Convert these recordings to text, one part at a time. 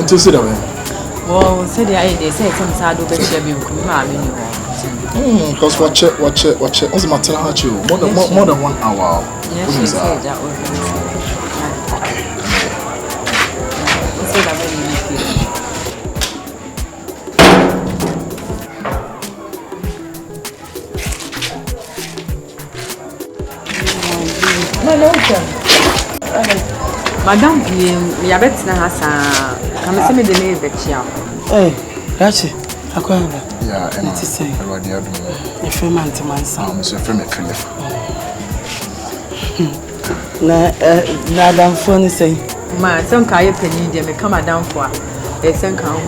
to sit away. Well, said they say some sad over shabby because watch it. What's the matter? More than 1 hour. Yes, she said that was okay. Madam, we are better than us. Come see me the name that you are. Rachi, I can't. Yeah, and it's the same. If you're man to man, I'm so friendly. Madam Phone say, Ma, some kind of penny, they may come down for a second count.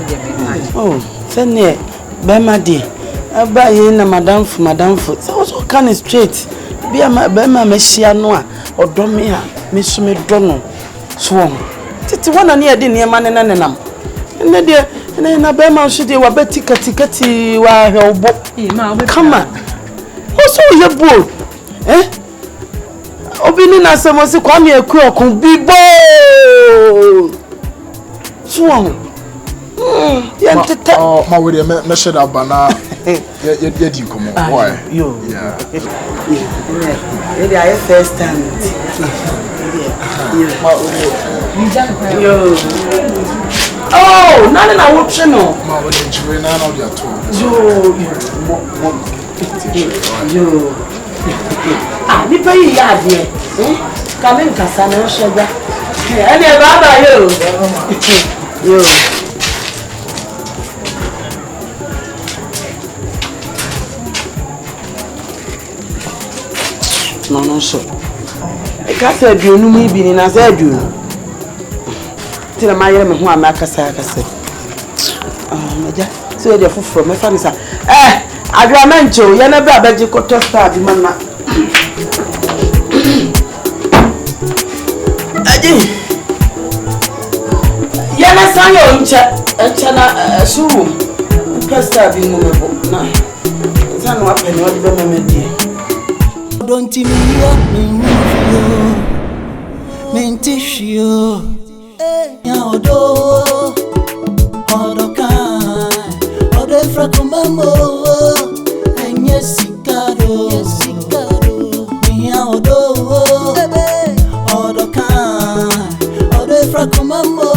Oh, send me, Bema dear. I buy in a madam for so also can straight. Be a Bema Messia Noa or Domia, Miss Donald. Swan. Titi one near the near man and anam. And then and a Bema should do a betty catty while her book. Come on. Also, your boat, eh? Obinina someone say, come here, cook, be bold. Swan. My way, measured up banana. Yet you come on. Why? You. Yeah. Maybe I first time. Yo. Oh, none of our channel. My way, you none of your two. Yo. Ah, you pay yard here. Come in, Cassandra Sugar. And your brother, you. Yo. No, so. I can't say you know me being as I do. Till my young who I'm a cassa. So they're from my family. I do you never bet you could start the man. Yana sang your chana soon. Pasta being movable. Now, it's not what I know the memory. Don't you hear me tissue? Odo kind, Odo Fracomamo, and yes, Sicado, me Odo kind, Odo Fracomamo,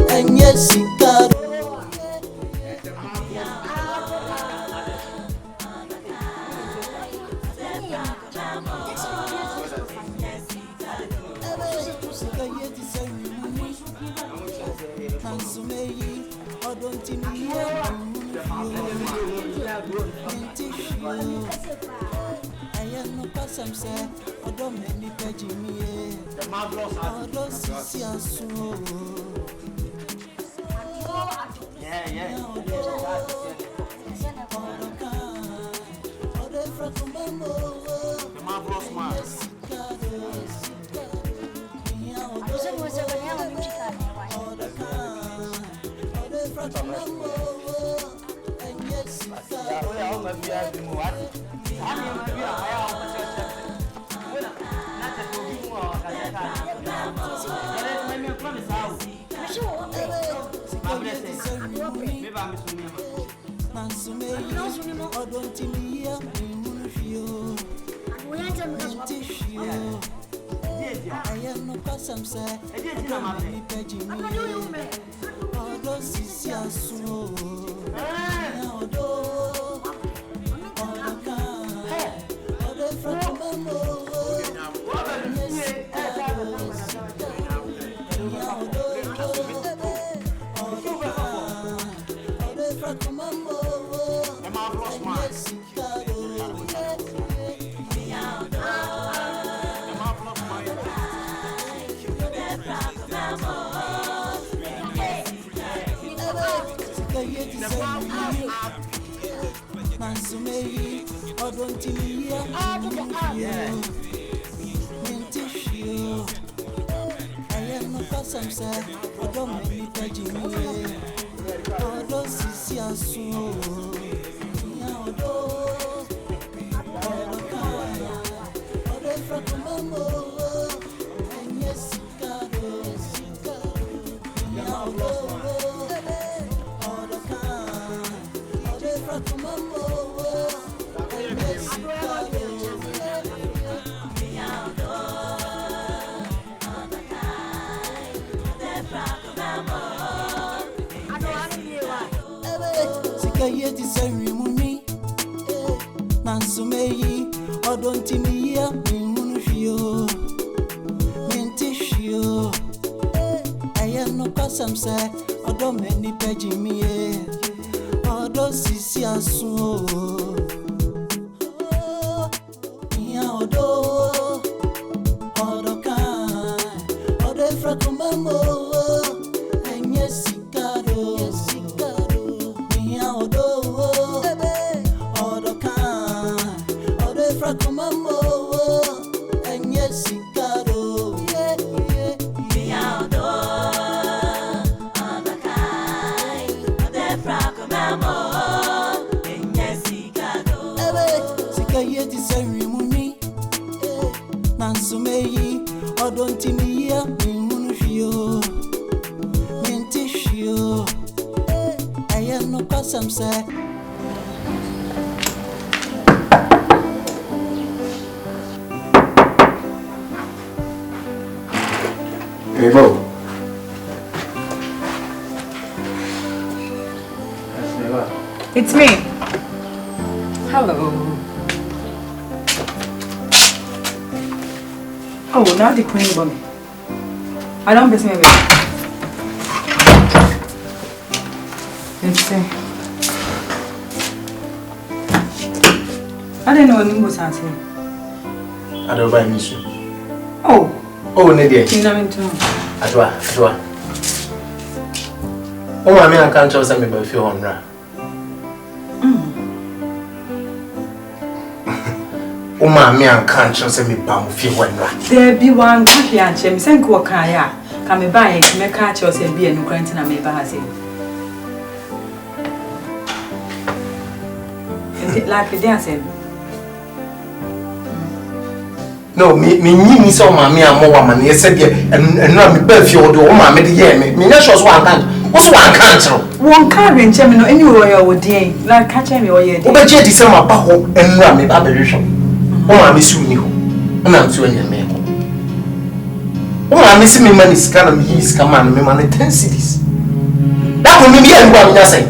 and yes, Sicado. It's me. Hello. Oh, now the queen bunny. I don't miss me. Let's see. I don't know what you was asking. I don't buy me. Oh, Nadia. Adwa. Oh, I mean, I can't tell something about your own. Oh, mammy, I can't tell me about your own. There be one happy and Jim sent Wakaya. Come by and make catch us and be a new grant and a bahasi. Like a dancing. No, me so mammy and more woman, yes, and not me perfume or mammy, yeah, me not sure one can't. What's one can't? One can't reach him anywhere or day, like catching me or ye. But yet, it's my paho and run me aberration. Oh, I miss you, and I'm doing your man. Oh, I miss me money scan and he's command me money 10 cities. That will be everyone say.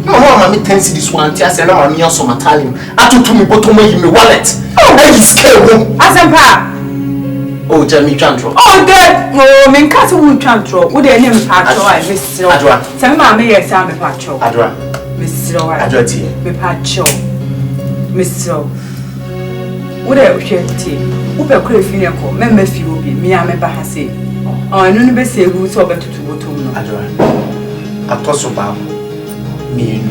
No, mammy 10 cities one tears and I'm also my time. I took to me bottom of my wallet. Oh, I is scared. As a pa. Oh, Jamie Chantro. Oh, good. Oh, me castle won't chantro. Would they name Patro? I miss Adra. Some mammy, yes, I'm a patro. Adra. Miss Adra tea. Me patro. Miss Would I share tea? Who be crave finical? Member few be me, I'm a bahasi. Oh, I don't be say who's over to Wotum. Adra. A toss of bow. Me,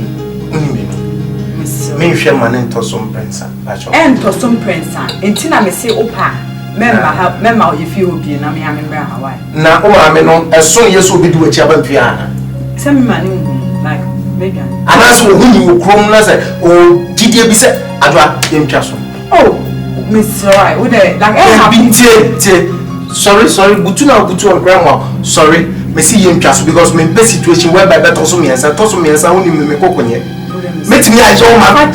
Miss Sherman and Tossum Prince. And Tossum Prince. And Tina may say, Opa. Member, if you will be in a Miami Hawaii. Now, I mean, as soon as you will do a Chaban piano. Some money like Megan. And that's when you will chrome as oh, Bisa, Adra, in Castle. Oh, Miss Roy, would I like a sorry, Butuna, grandma, sorry, Missy Yim Castle, because my best situation whereby that also means I told me as I only make coconut. Meet me, I don't have a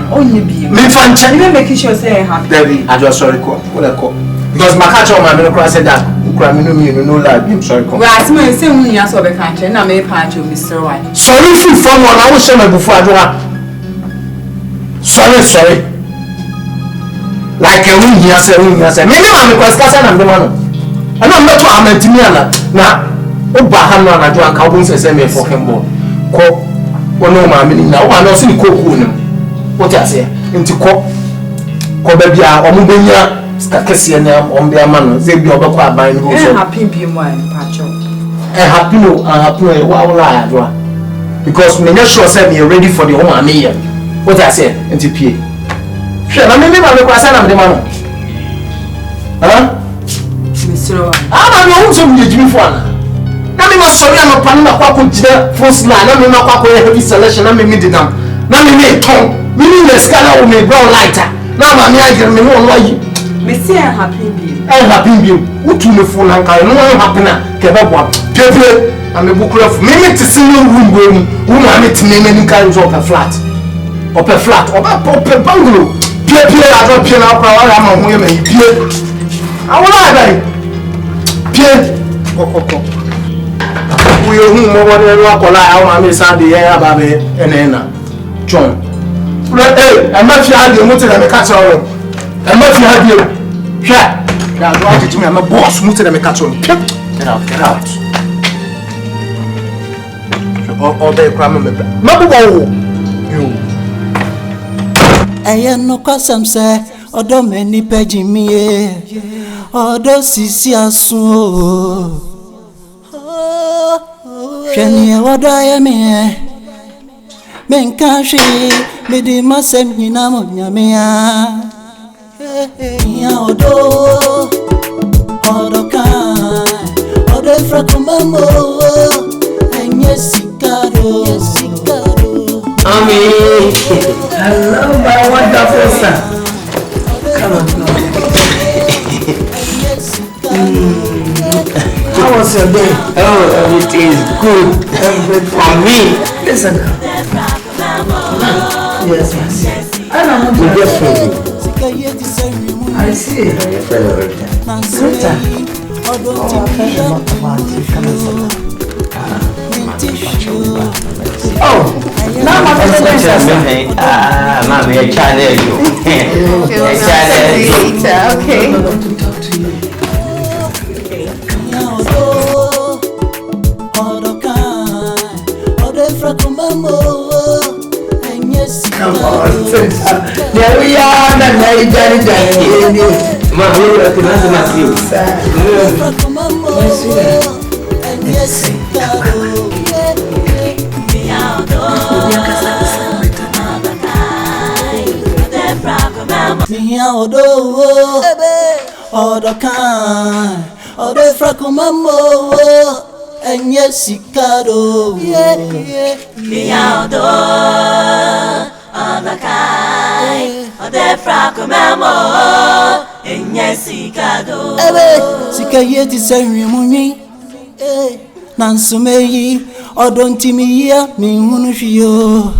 only be me fan even making sure say happy. Debbie, I just sorry call. What I call because my catch on my middle class said that no lie. I'm sorry. Well, I smell the same when you saw the country, and I may part you, Mr. White. Sorry if you from one, I will show my before I do that. Sorry. Like a wing here, say, maybe I'm a class and I'm the man. And I'm not to Amantiniana. Now, Obahana and I do a cowboy says, I'm a fucking boy. Call. No, mammy, now I don't see the cook. What I say, into cock, Cobebia, or Mubia, Scacasian, on their man, they be over by me. Happy be mine, Pacho. And happy no, a wild lie, because me not sure said me ready for the home army. What I say, into P. Sure, I mean, I'm the class and I'm the man. Huh? Mr. I'm your own son, you for. I'm sorry, I'm a panel of first line. I'm not a heavy selection. I'm a midnight. Now, me tongue. Me, the scanner will make brown lighter. Now, I'm here. Me, why you? Me say I'm happy. happy you. Who to me for like I know happen kebabwa. Pepe, I'm a book of me to see no room who am it name any kinds of a flat. Up a flat, up a bungalow. Pepe, I don't pay now, I'm a woman. I will lie. Pepe, we are whom more than walk on our Miss Sandy, Ababe, and Anna. John. Hey, I'm not sure how you wanted to catch on. I'm not sure how you. Yeah, that's why you I'm a boss, muted and catch on. Get out, get out. All day, cramming me. You. I am no custom, sir, or don't many paging me, or don't see us so. Jenny, what I am here. Men can't she be the massem in Ammonia? Odo, Odo Fracomamo, and yes, Sicaro. Hello, my wonderful son. Come on. How was your day? Oh, it is good. For me. Listen. Yes, yes. I don't want to get ready. I see. Sweetheart. Oh, I felt a lot about you. Come and sit. Oh, now my mommy, a child. Okay. Come on, there we are, Daddy. Mama, you recognize you. Yes, and yes, Sicado. Miaudo, Anakai, Ode Fracomamo, and yes, Sicado. Sicayeti ceremony, Nansumei, or don't timia, me munufio,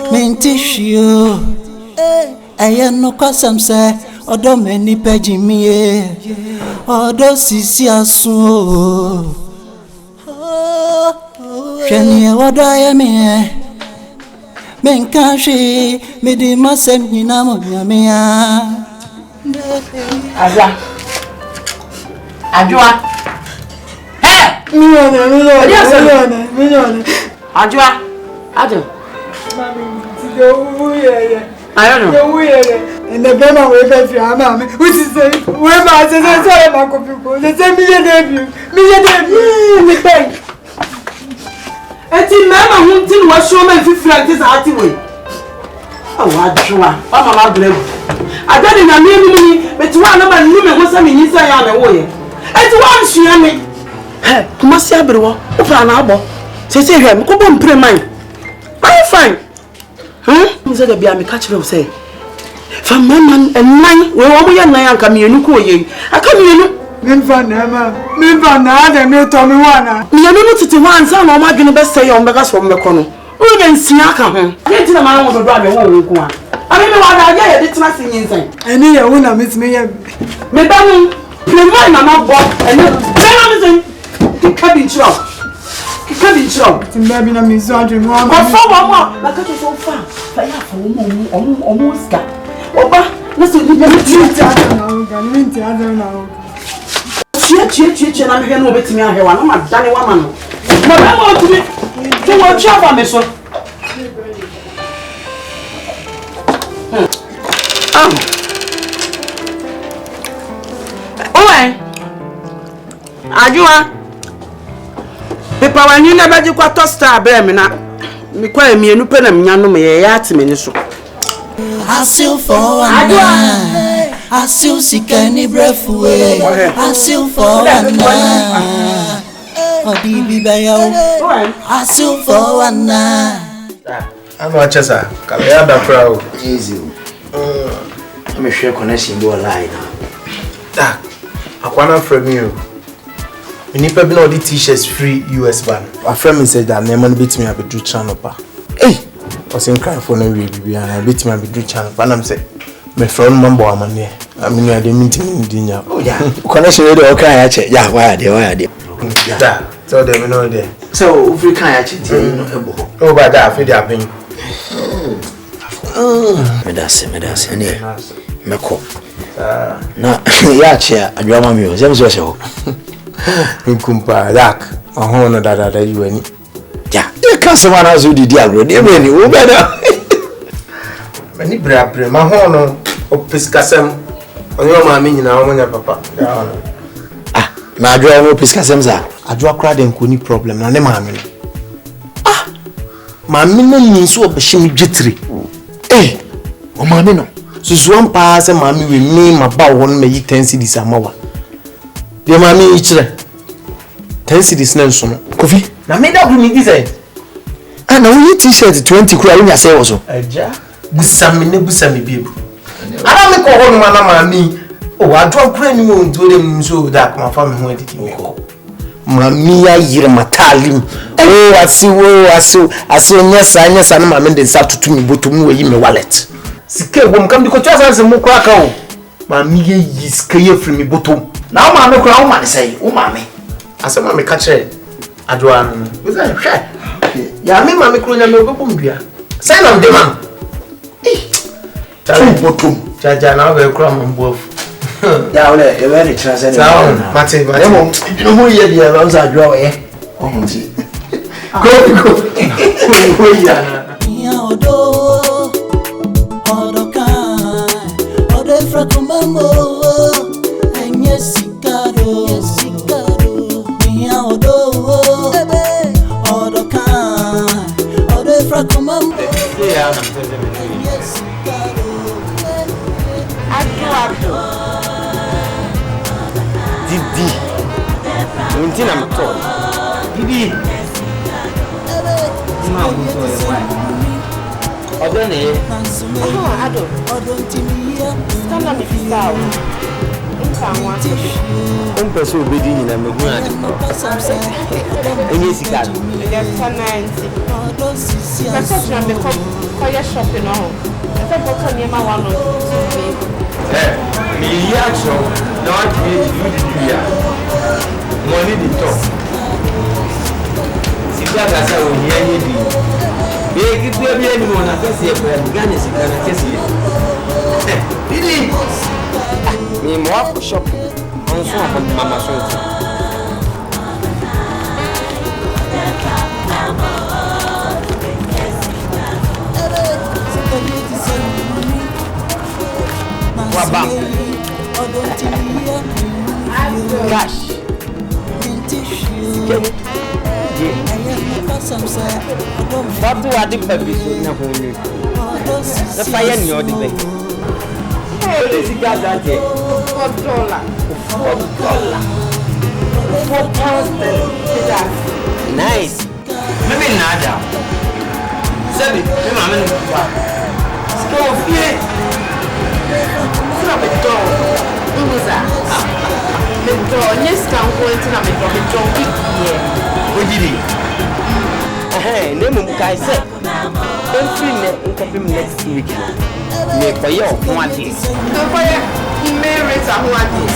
mentishio. I am no custom, sir, or don't many paging me, or don't see us so. Jenny, what I am here. Men can't she me the massem in Ammonia? Ajua. Hey! Million. Ajua. Ado. I don't know. And the Bema will be your mamma, which is the way my sister saw my people. The same million debut. Eti mama hunti wa show me fifira this ati we. Oh adwa. Mama ma brave. Adani na me ni betuwa na ba ni me ho sa me nyisa ya me wo ye. Eti wa nhia me. He, kuma si abrewo. O fa na abo. Se hwe me ko bom pre man. I'm fine. You said be am catch you say. Fa mama ennan we wo mo ye nan anka me enu ko ye. Aka me enu Minfa na de me to me wana. Me no titi wan sa na o ma dwene be say o mbeka so mbeko no. O nya nsia ka ho. Ye ti na ma no do do me wo nko a. Abi me wa da ye de tina sin nsan. Eni ye wo na me ye. Me ba mu pre na ma bo eni. Me na me sin. Ki kabi chiro. Timba bi na me zo adwe mo. Ko fa wo mo. Na ka to so fa. Fa ya fa wo mo ska. Oba na so ni me ti na o. Chie na me no betimi ahewa na ma dane wa ma no. Na ba mo tumi. Ti wo chia ba me so. Owe. Ajua. Pepa wani na baji kwa toaster abre me na. Me kwa emienu pe na mnya no me ye ya atime ni so. I still for one night. I still seek any breath away. I still for one night. Oh, baby, I still for one night. I'm not just a Kaliada proud. Easy. I'm a sure connection go line now. Da, akwana from you. We need to be all the t-shirts free US ban. A friend said that Neman beat me up a do channel pa. Hey, I was in crying for no way, baby, and I beat me up a do channel. And I'm saying, my friend member am there. I mean, I didn't mean to mean dinner. Oh yeah. Connection with the okay, actually. Yeah, why are they? Da, tell them you know there. So if we can actually, Oh, by that, I feel that pain. Medase, ne. Meko. Na, ya chia, adwama mi o. Zem so hye. Nkumpa, yak. Ahon no dada you ani. Ya, e kan se wana zo didi agro. De be ni, wo be da. Mani bra ma hon no opiskasem. Onyo ma mi nyina wo nya papa. Ya no. Ah, na adwa wo opiskasem za. Adwa kra de nkoni problem na ne ma mi no. Ah, ma mi no nyi so obehim dwetire. Eh, o ma mi no. Susuan pa se ma mi we mi ma ba won me yi 10 cedis amawa. De ma mi ichire. 10 cedis na nso no. Kofi, Na me da gumi di say. ah na wo t-shirt 20 kura wo nya say wo so. Eja, busami biebu. Ara me ko ho no na ma mi. O adwa kura ni wo ntore mi so da ma fa me ho edidi me ko. Ma mi ya yire matalim. Oh, asi nya na ma me de sa tutu mi botum wo yi me wallet. Sike wo mkam di ko twa sanse mu kura ka o. Ma mi ye yi sike ye firi mi botom. Na wo ma me kura wo ma ne say, wo ma me. Asema me ka kire adwa no. We say hwe. Ya me ma me kuro nya me obom dua. Say na de man. Tu botum. Jaja na we kura mo mbofu. Ya ole, e be ni translate. Sawa, mate. Emo, idino mo ye dia ba nza adwa wo ye. Oh nti. Go. Wo ya na. Ya odo odo frako mambo enye sikado ya odo frako mambo Ya na. Didi. Nti na mto. Didi. Ma wo so ye wa. Odo ne. Ado. Stand up Bisa. On peut obedi ni na megun ade ko. Enye sika. There's 190. That's what I'm call shopping on. I said bottle near my one or two. Me reaction not be ya. Money the top. Sika ga sa o hiya ye bi. E ki tu bi eni mo na kesi e kwa gane sika na kesi. Didi. Me mo up shop. On so on mama so. Wabam. Gosh. What do I do na honu? The fire ni odi be. Hey, this guys are there. $4. Nice. Maybe nada. Sabi, me mama no kwa. Sko fie. Sina beto. Nguza. Beto, yes kan ko ntina beto big. Ojidi. Name kai say. Don't feel next week. Me for your one day. The fire marriage a one day.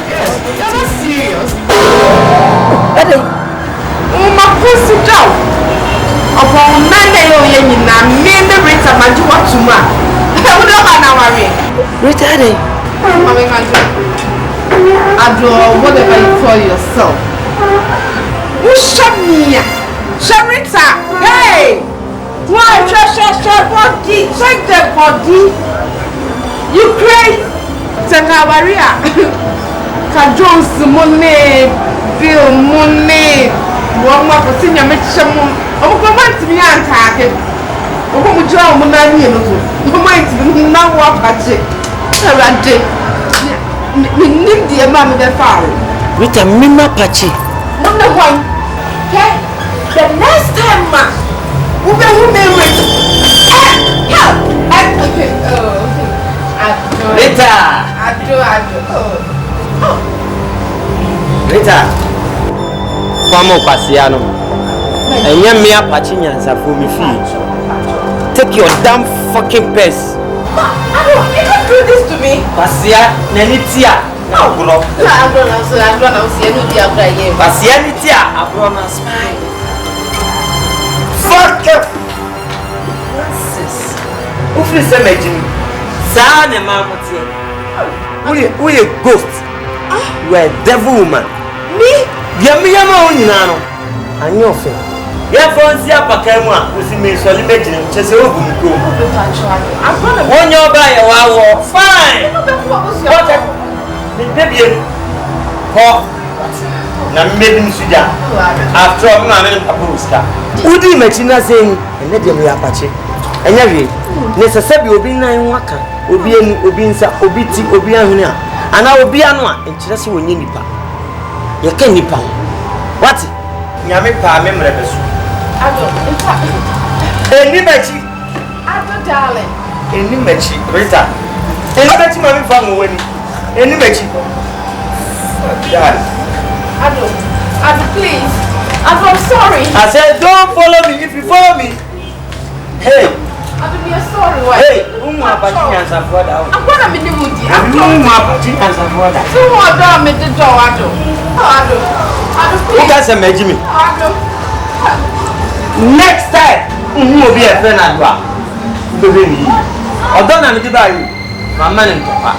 Yes, you're not serious. My pussy down. Upon Monday, you're in a mere rate of my watchuma. I would not have an Awarie. Retarded. Adore whatever you call yourself. Who shot me? Sharita! Hey! Why? Body! Check the body! You crazy? Take Awarie. Jones money, Bill money. One more for senior Mitchell. Oh, come on to me and take it. Oh, come with your money. No mind to now walk at it. We need the mammy the father. With a mima patchy. Number one. Okay? The next time, ma, we will marry. Help! Okay. Oh, okay. Rita! Ado. Rita, Kwamo Pasiano, and young me up Pachinians are for me fee. Take your damn fucking purse. You don't do this to me. Pasia, Nenitia. No, bro. I don't see you. Pasia, Nitia, I promise. Fuck you. Who is a legend? Son and mamma. We a ghost. You are a devil woman. Me? Yamma only now. And your friend. Your friends here, Pakema, who see me so imagine just over the go. One your buy a wow. Fine. Maybe na maybe Suja. After all, I'm a poster. Would you imagine us saying, and let them Apache? And every necessary will be 9 waka, Obinsa, Obiti, Obiana, and I will be anwa, and just when you nipa. You can nipa. What? Yamipa, memory. Nimachi, darling. Nimachi, Rita. Nimachi, my family, when Nimachi. Ado, please. I'm sorry. I said, don't follow me. If you follow me, hey. You're sorry. Hey, I'm gonna be the moody. I'm going to next time, who will be a friend at work? Baby, I don't know to buy you. My man and papa.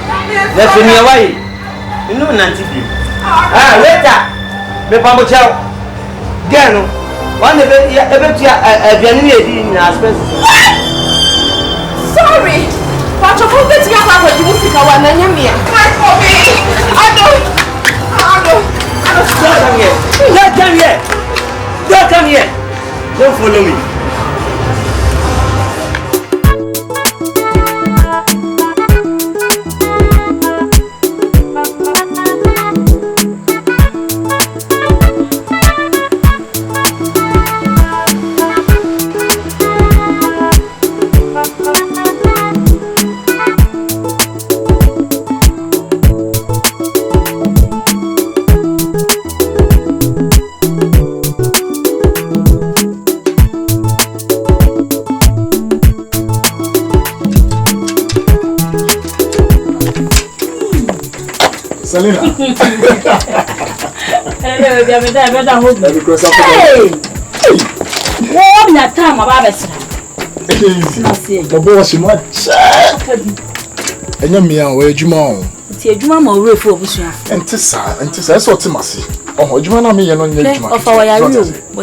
That's me away. You know, Nancy. Later, the Pambo Chow. Gano, one of sorry, but you're going to get out of the music. I want to hear me. Cry for me. I don't. Don't come here. Don't come here. Don't follow me. Selena. Hey, what na time about easy. The boy she much. Enya me an we adwuma o. Ti adwuma ma ore fu obusua. Enti sa so timase. Oh, adwuma na me ye no nya adwuma. Of our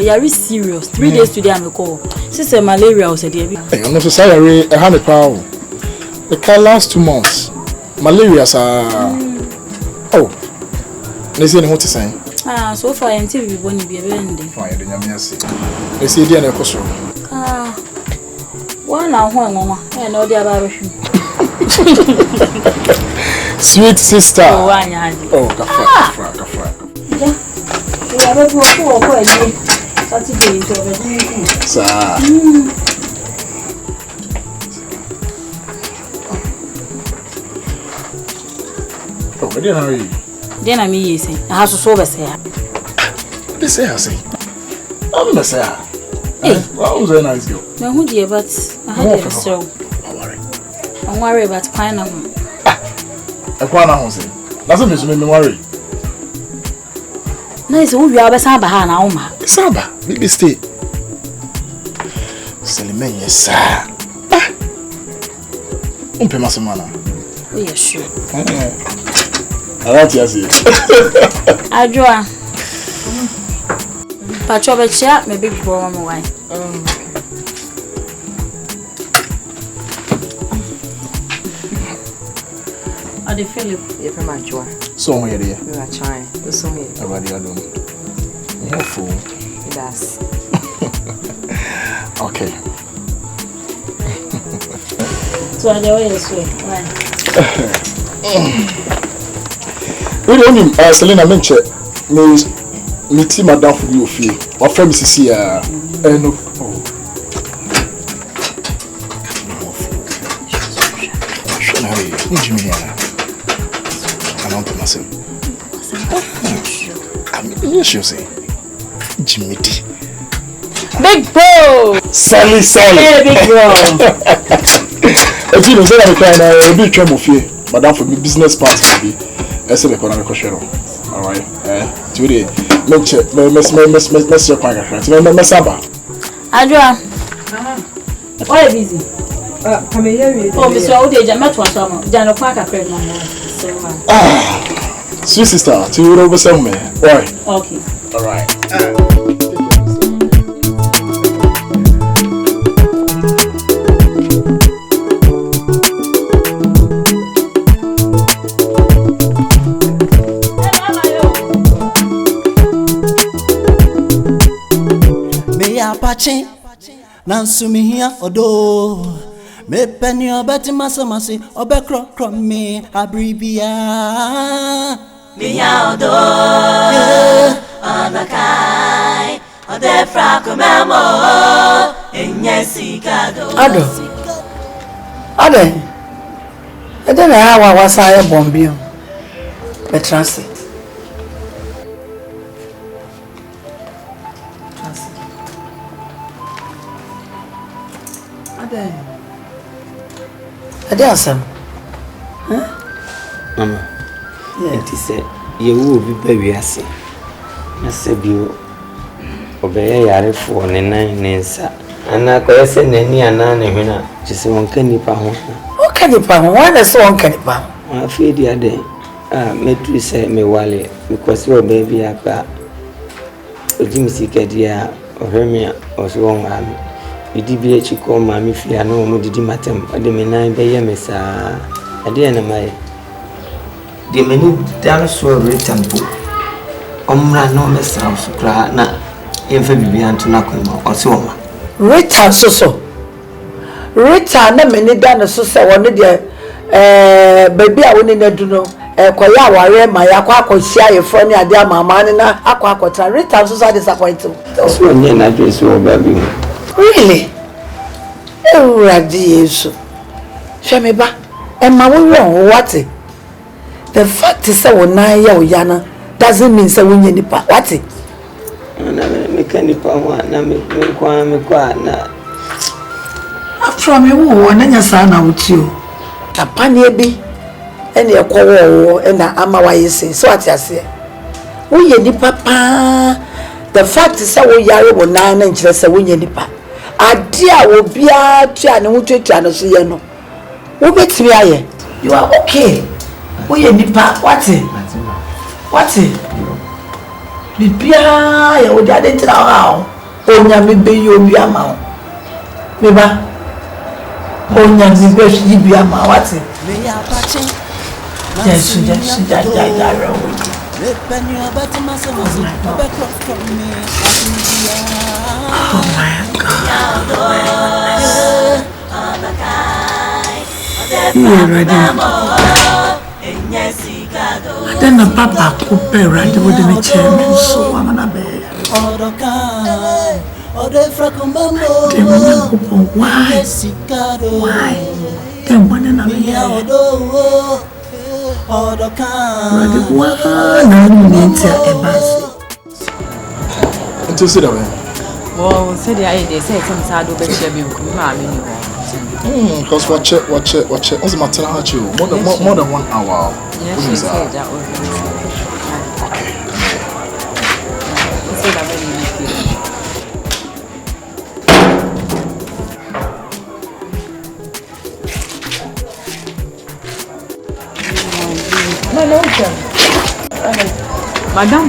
yari serious. 3 days today I'm call. Sister malaria o se dey bi. Eh, no so say yari e ha ne pa o. The last 2 months. Malaria sa oh. They say what to say. So far until we born be bende. Fine, the nyame say. They say dey na ekoso. One na ho nwa. E na odi aba behwem. Sweet sister. Oh, anya. Oh, kafa. We are go for any Saturday to be. Sa. Oh, where are you? Then I mean, say, I have to solve a say. They say, I say. I'm the say. Hey, well, who's a nice girl? No, who dear, but I had to so. I'm worried about pineapple. I can't answer. That's a miss me worry. Nice, we are Saba now, ma. Saba, maybe stay. Selimen, yes, sir. Masamana. Oh, yes, sure. I like to see it. Adjoa. Patrol chat, my big bro, my wife. The Philip, you're from Adjoa. So, here, dear. We are trying. We're so here. Awarie, ADOM. You're fool. Yes. Okay. So, I know it's way. We don't need Selena mention me team madam for you feel. What friend Mrs. No. Masim. I mean, yes, you say. Jimmy D. Big bro! Sally. Hey, big bro! If you know, say I'm kind of big trouble for you. Madam, for me, business partner, I said the economic question. Alright? Today, let's check. Let's check. Let's Adwa. Why are you busy? Come here. Oh, Mr. Odeja, met one summer. Jano Quaka Craig, my sweet sister, to you over somewhere. Why? Okay. Alright. Apache Nansumi here odo me penny obeti masamasi obekro me abribia Miya odo anakai odefra kumemo enyesikado Ade ede na hawa wasaye bombio be transit Ade asam. Mama. It is a you will be baby as I said you obey yare for the 9 names. And I could send any anana winner. Just one candy pound. What can you pound? One is one can you pound? I feel the other day. Met we say me wale because your baby are back. Jimmy Sikadia or Hermia or so on. DBH call mammy fia no more did matem, or the menine by Yamesa. I didn't my the menu dinosaur written book. Omra no mess house cry na in Fabian to Nakuma or so. Rita so. Rita na many dinosaurs one there. Baby, I wouldn't do no. Koya Awarie my aqua share your friend at their mamma and aqua Rita so disappointed. That's one year I dress your baby. Really? Oh, Radieso. Shameba, and my wrong, what? The fact is, so Naya or Yana doesn't mean so when you nipa. What? And I make any power, and I make me quiet. After me, who and your son out you. Tapania be and your call and Amawa say, so what I say. We ye nipa. The fact is, so we are 9 inches a win nipa. Adia will be a chan who take an oceano. Who makes me aye? You are okay. We any part what's it? What's it? Bibia, you would add it now. Onya me be you be a mount. Meba Onya me be you be a mount. What's it? Yes, that. Oh my God. You're ready. Then the papa could pay right with the chairman, so I'm gonna be. Why? Then one another. Well, said they say some sad over here being because watch it. What's the matter? More than 1 hour. Yes, she said that was okay. Madam,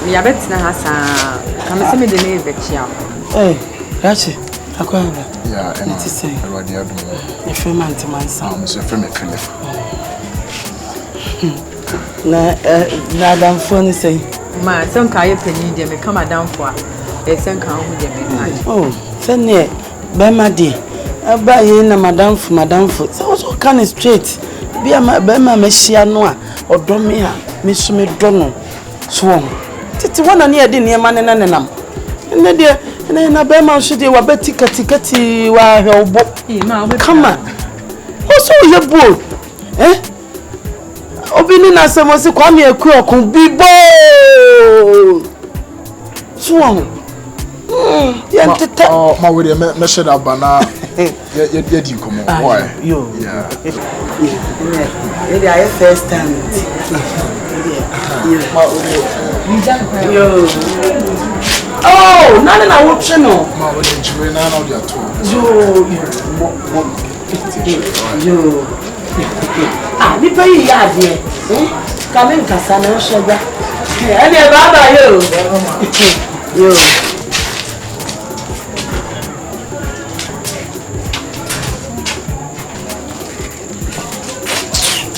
we are better than us. I'm assuming the name that you are. Hey, Rachi, I can't. Yeah, and it's saying, if you man to my son, Mr. Philip. Madam Phone say, my son, Kaya Penny, they may come down for a son come with them. Oh, send me, Bema dear. I buy in a madam for so also can straight. Be a Bema Messia Noa or Domia, Miss Donald. Swarm. Titi one near the near man and anam. And then dear, and then a Bema should you a betty catty while your book. Come on. Also, your boat, eh? Obini na se mo si kwa me eku okun bibo. Swon. Ya tete. Oh, ma we me share that bana. Yeah, di komo. Why? Yo. Yeah. Maybe I first time. Yo. Oh, none na wo twe no. Ma we dey jure na na dia to. Yo. Ah, ni pe yi ya de. Ka me nkasa na hwega. E dey baba yo. Yo.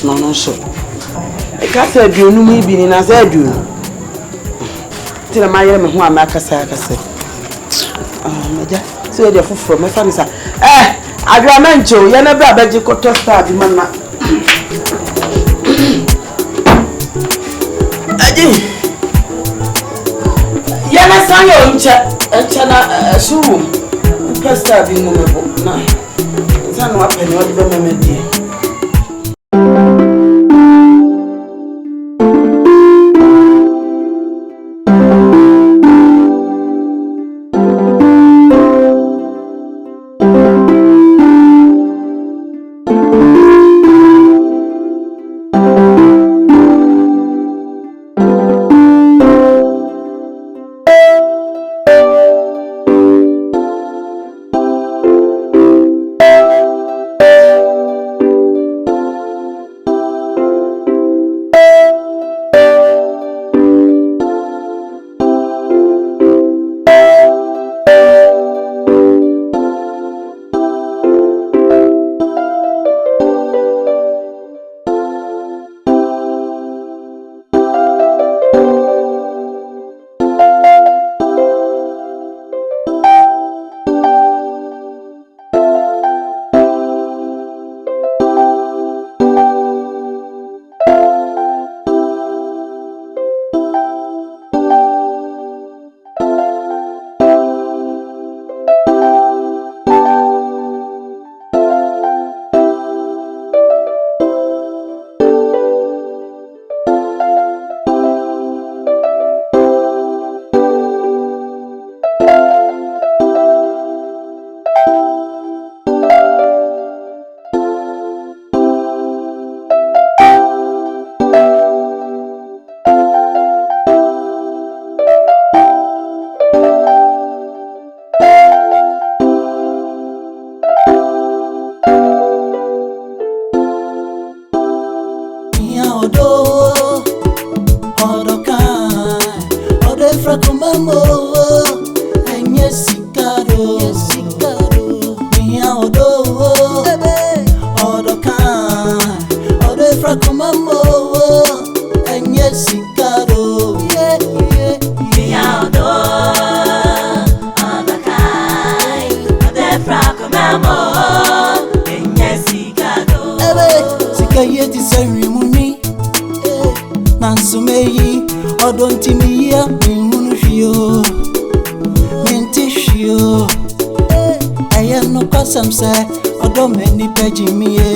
No so. E ka say aduonu mu bi ni na say aduonu. Tira ma yere me ho amakasa. Ah, meja. So dey fufuro me fa ni sa. Agreement ye na bra beji ko tosta bi mana. Aji. Ye na san yo nche na shuwu. Pasta bi mu mebo na. San wa pe ni o de be memedi. I am no custom say, or don't many page me.